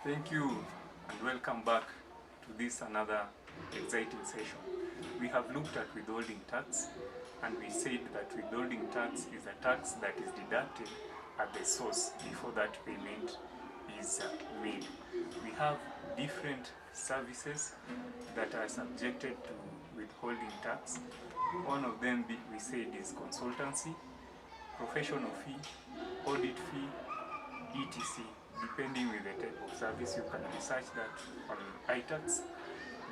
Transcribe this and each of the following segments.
Thank you and welcome back to this another exciting session. We have looked at withholding tax and we said that withholding tax is a tax that is deducted at the source before that payment is made. We have different services that are subjected to withholding tax. One of them we said is consultancy, professional fee, audit fee, etc. Depending with the type of service, you can research that on iTax.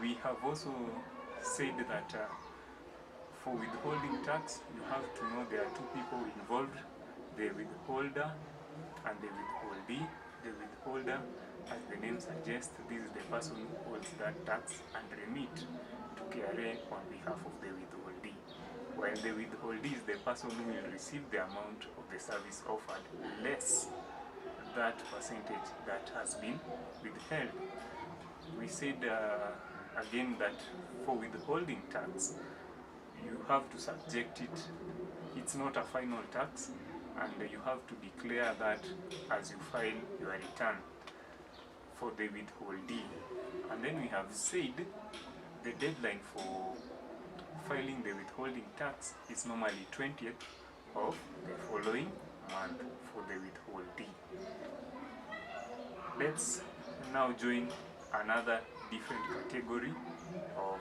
We have also said that for withholding tax, you have to know there are two people involved, the withholder and the withholdee. The withholder, as the name suggests, this is the person who holds that tax and remit to KRA on behalf of the withholdee, while the withholdee is the person who will receive the amount of the service offered less that percentage that has been withheld. We said again that for withholding tax, you have to subject it. It's not a final tax, and you have to declare that as you file your return for the withholdee. And then we have said the deadline for filing the withholding tax is normally 20th of the following month for the withholdee. Let's now join another different category of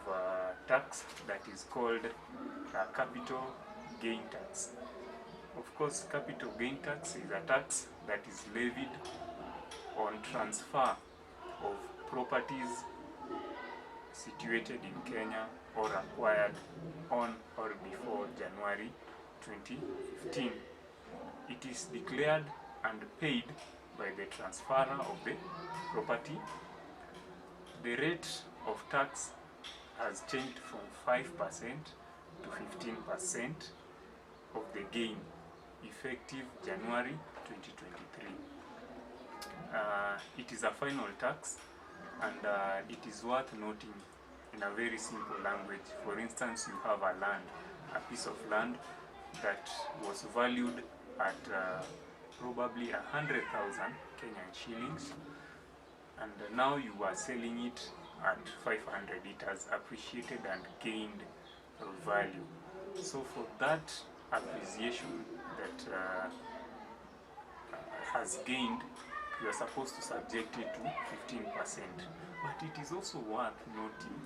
tax that is called capital gain tax. Of course, capital gain tax is a tax that is levied on transfer of properties situated in Kenya or acquired on or before January 2015. It is declared and paid by the transferor of the property. The rate of tax has changed from 5% to 15% of the gain, effective January 2023. It is a final tax, and it is worth noting in a very simple language. For instance, you have a piece of land that was valued at probably 100,000 Kenyan shillings, and now you are selling it at 500. It has appreciated and gained value. So for that appreciation that has gained, you are supposed to subject it to 15%. But it is also worth noting,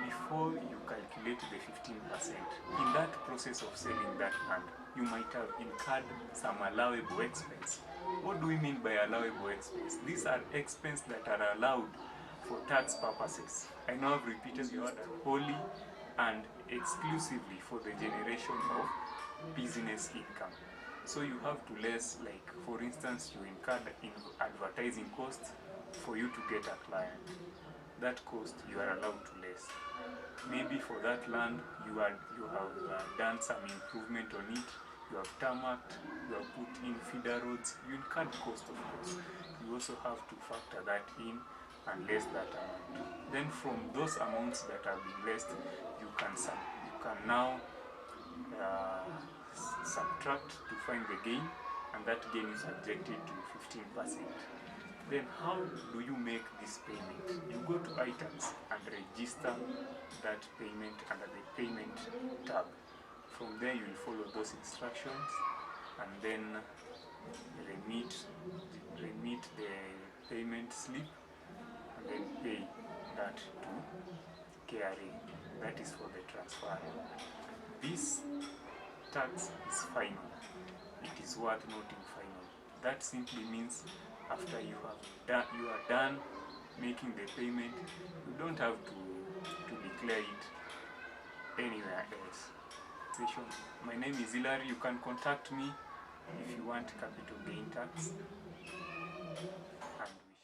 before you calculate the 15%, in that process of selling that land, you might have incurred some allowable expense. What do we mean by allowable expense? These are expenses that are allowed for tax purposes. I know I've repeated the word wholly and exclusively for the generation of business income. So you have to less, like for instance, you incurred in advertising costs for you to get a client. That cost you are allowed to less. Maybe for that land you have done some improvement on it. You have tarmacked, you have put in feeder roads. You incurred cost, of course. You also have to factor that in and less that amount. Then from those amounts that have been less, you can now subtract to find the gain, and that gain is subjected to 15%. Then how do you make this payment? You go to iTax and register that payment under the payment tab. From there you will follow those instructions and then remit the payment slip and then pay that to KRA. That is for the transfer. This tax is final. It is worth noting final. That simply means after you are done making the payment, you don't have to declare it anywhere else. My name is Hilary. You can contact me if you want capital gain tax.